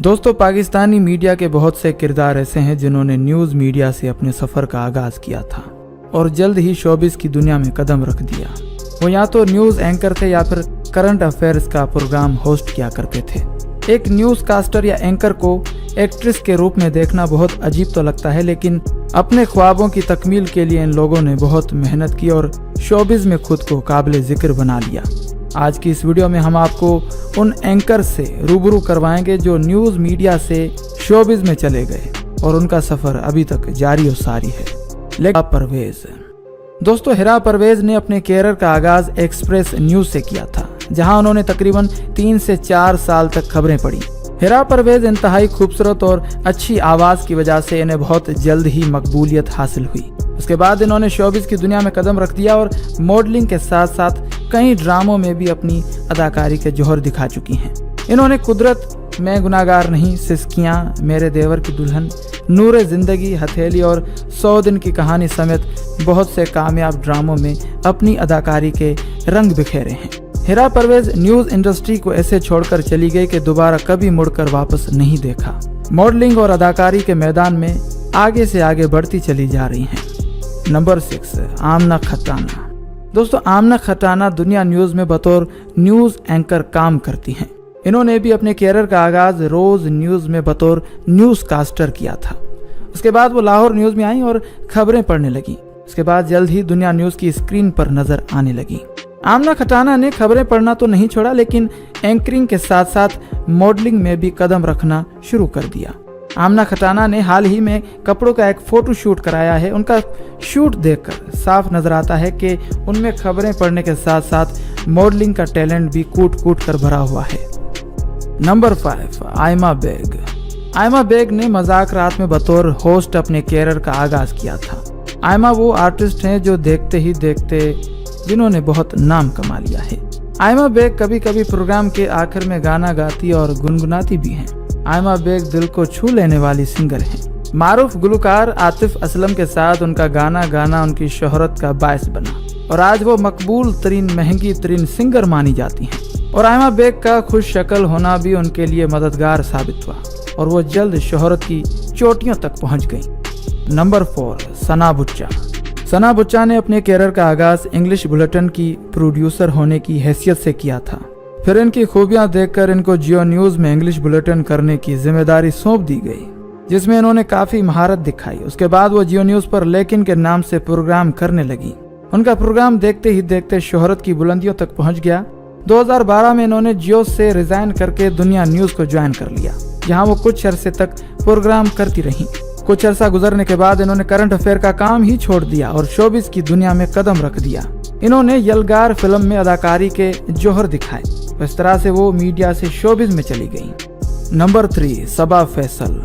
दोस्तों, पाकिस्तानी मीडिया के बहुत से किरदार ऐसे हैं जिन्होंने न्यूज़ मीडिया से अपने सफ़र का आगाज़ किया था और जल्द ही शोबिस की दुनिया में कदम रख दिया। वो या तो न्यूज़ एंकर थे या फिर करंट अफेयर्स का प्रोग्राम होस्ट किया करते थे। एक न्यूज़ कास्टर या एंकर को एक्ट्रेस के रूप में देखना बहुत अजीब तो लगता है, लेकिन अपने ख्वाबों की तकमील के लिए इन लोगों ने बहुत मेहनत की और शोबिस में खुद को काबिल ज़िक्र बना लिया। आज की इस वीडियो में हम आपको उन एंकर से रूबरू करवाएंगे जो न्यूज़ मीडिया से शोबिस में चले गए और उनका सफ़र अभी तक जारी और सारी है। हिरा परवेज। दोस्तों, हिरा परवेज ने अपने कैरियर का आगाज़ एक्सप्रेस न्यूज़ से किया था, जहां उन्होंने तकरीबन 3 से 4 साल तक खबरें पढ़ी। हिरा परवेज इंतहाई खूबसूरत और अच्छी आवाज़ की वजह से इन्हें बहुत जल्द ही मकबूलियत हासिल हुई। उसके बाद इन्होंने शोबिस की दुनिया में कदम रख दिया और मॉडलिंग के साथ साथ कई ड्रामों में भी अपनी अदाकारी के जौहर दिखा चुकी हैं। इन्होंने कुदरत, मैं गुनाहगार नहीं, सिस्कियाँ, मेरे देवर की दुल्हन, नूरे ज़िंदगी, हथेली और 100 दिन की कहानी समेत बहुत से कामयाब ड्रामों में अपनी अदाकारी के रंग बिखेरे हैं। हिरा परवेज न्यूज़ इंडस्ट्री को ऐसे छोड़कर चली गई कि दोबारा कभी मुड़कर वापस नहीं देखा। मॉडलिंग और अदाकारी के मैदान में आगे से आगे बढ़ती चली जा रही हैं। नंबर 6, आमना खटाना। दोस्तों, आमना खटाना दुनिया न्यूज़ में बतौर न्यूज़ एंकर काम करती हैं। इन्होंने भी अपने कैरियर का आगाज़ रोज़ न्यूज़ में बतौर न्यूज़ कास्टर किया था। उसके बाद वो लाहौर न्यूज़ में आई और खबरें पढ़ने लगी। उसके बाद जल्द ही दुनिया न्यूज़ की स्क्रीन पर नजर आने लगी। आमना खटाना ने खबरें पढ़ना तो नहीं छोड़ा, लेकिन एंकरिंग के साथ साथ मॉडलिंग में भी कदम रखना शुरू कर दिया। आमना खटाना ने हाल ही में कपड़ों का एक फोटो शूट कराया है। उनका शूट देखकर साफ नजर आता है कि उनमें खबरें पढ़ने के साथ साथ मॉडलिंग का टैलेंट भी कूट कूट कर भरा हुआ है। नंबर 5, आयमा बेग। आयमा बेग ने मजाक रात में बतौर होस्ट अपने कैरियर का आगाज किया था। आयमा वो आर्टिस्ट हैं जो देखते ही देखते जिन्होंने बहुत नाम कमा लिया है। आयमा बेग कभी कभी प्रोग्राम के आखिर में गाना गाती और गुनगुनाती भी हैं। आयमा बेग दिल को छू लेने वाली सिंगर हैं। मारूफ गुलकार आतिफ असलम के साथ उनका गाना गाना उनकी शोहरत का बायस बना और आज वो मकबूल तरीन, महंगी तरीन सिंगर मानी जाती हैं। और आयमा बेग का खुश शक्ल होना भी उनके लिए मददगार साबित हुआ और वो जल्द शोहरत की चोटियों तक पहुंच गई। नंबर 4, सना बुच्चा। सना बुच्चा ने अपने कैरियर का आगाज इंग्लिश बुलेटिन की प्रोड्यूसर होने की हैसियत से किया था। फिर इनकी खूबियां देखकर इनको जियो न्यूज़ में इंग्लिश बुलेटिन करने की जिम्मेदारी सौंप दी गई, जिसमें इन्होंने काफ़ी महारत दिखाई। उसके बाद वो जियो न्यूज़ पर लेकिन के नाम से प्रोग्राम करने लगी। उनका प्रोग्राम देखते ही देखते शोहरत की बुलंदियों तक पहुंच गया। 2012 में इन्होंने जियो से रिजाइन करके दुनिया न्यूज़ को ज्वाइन कर लिया, जहां वो कुछ अरसे तक प्रोग्राम करती रहीं। कुछ अरसा गुजरने के बाद इन्होंने करंट अफेयर का काम ही छोड़ दिया और शोबिस की दुनिया में कदम रख दिया। इन्होंने यलगार फिल्म में अदाकारी के जौहर दिखाए। इस तरह से वो मीडिया से शोबिस में चली गई। नंबर 3, सबा फैसल।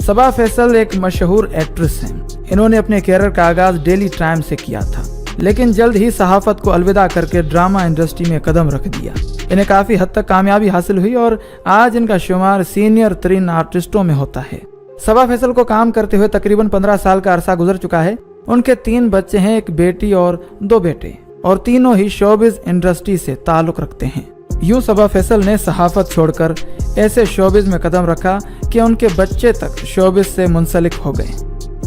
सबा फैसल एक मशहूर एक्ट्रेस हैं। इन्होंने अपने कैरियर का आगाज डेली टाइम से किया था, लेकिन जल्द ही सहाफत को अलविदा करके ड्रामा इंडस्ट्री में कदम रख दिया। इन्हें काफ़ी हद तक कामयाबी हासिल हुई और आज इनका शुमार सीनियर तरीन आर्टिस्टों में होता है। सबा फैसल को काम करते हुए तकरीबन 15 साल का अरसा गुजर चुका है। उनके 3 बच्चे हैं, एक बेटी और 2 बेटे, और तीनों ही शोबिस इंडस्ट्री से ताल्लुक़ रखते हैं। यूं सबा फैसल ने सहाफत छोड़कर ऐसे शोबिस में कदम रखा कि उनके बच्चे तक शोबिस से मुंसलिक हो गए।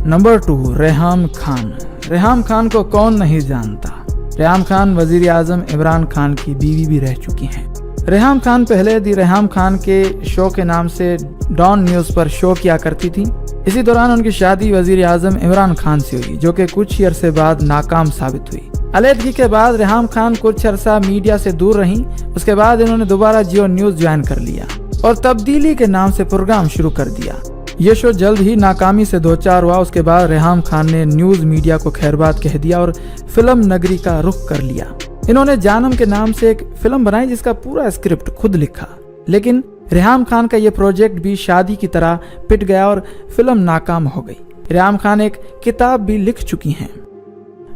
नंबर 2, रेहाम खान। रेहाम खान को कौन नहीं जानता। रेहाम खान वजीर आजम इमरान खान की बीवी भी रह चुकी हैं। रेहाम खान पहले दी रेहाम खान के शो के नाम से डॉन न्यूज़ पर शो किया करती थी। इसी दौरान उनकी शादी वजीर आजम इमरान खान से हुई, जो कि कुछ ही अरसे बाद नाकाम साबित हुई। अलहदगी के बाद रेहाम खान कुछ अरसा मीडिया से दूर रहीं। उसके बाद इन्होंने दोबारा जियो न्यूज़ ज्वाइन कर लिया और तब्दीली के नाम से प्रोग्राम शुरू कर दिया। ये शो जल्द ही नाकामी से दो चार हुआ। उसके बाद रेहाम खान ने न्यूज़ मीडिया को खैरबाद कह दिया और फिल्म नगरी का रुख कर लिया। इन्होंने जानम के नाम से एक फिल्म बनाई जिसका पूरा स्क्रिप्ट खुद लिखा, लेकिन रेहाम खान का ये प्रोजेक्ट भी शादी की तरह पिट गया और फिल्म नाकाम हो गई। रेहाम खान एक किताब भी लिख चुकी हैं।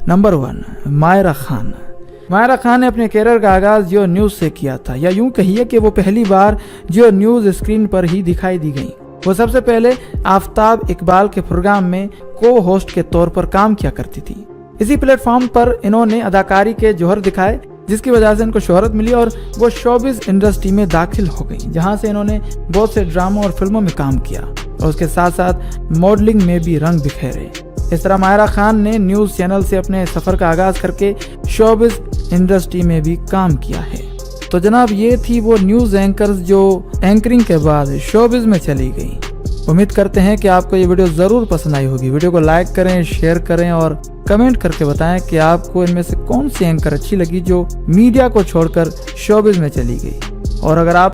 नंबर 1, मायरा खान। मायरा खान ने अपने कैरियर का आगाज जियो न्यूज़ से किया था, या यूं कहिए कि वो पहली बार जियो न्यूज़ स्क्रीन पर ही दिखाई दी गई। वो सबसे पहले आफ्ताब इकबाल के प्रोग्राम में को होस्ट के तौर पर काम किया करती थी। इसी प्लेटफॉर्म पर इन्होंने अदाकारी के जौहर दिखाए। جس کی وجہ سے ان کو شہرت ملی اور وہ شوبز انڈسٹری میں داخل ہو گئی، جہاں سے انہوں نے بہت سے ڈراموں اور فلموں میں کام کیا اور اس کے ساتھ ساتھ ماڈلنگ میں بھی رنگ بکھیرے۔ اس طرح ماہرہ خان نے نیوز چینل سے اپنے سفر کا آغاز کر کے شوبز انڈسٹری میں بھی کام کیا ہے۔ تو جناب یہ تھی وہ نیوز اینکرز جو اینکرنگ کے بعد شوبز میں چلی گئی۔ امید کرتے ہیں کہ آپ کو یہ ویڈیو ضرور پسند آئی ہوگی۔ ویڈیو کو لائک کریں، شیئر کریں اور کمنٹ کر کے بتائیں کہ آپ کو ان میں سے کون سی اینکر اچھی لگی جو میڈیا کو چھوڑ کر شوبز میں چلی گئی۔ اور اگر آپ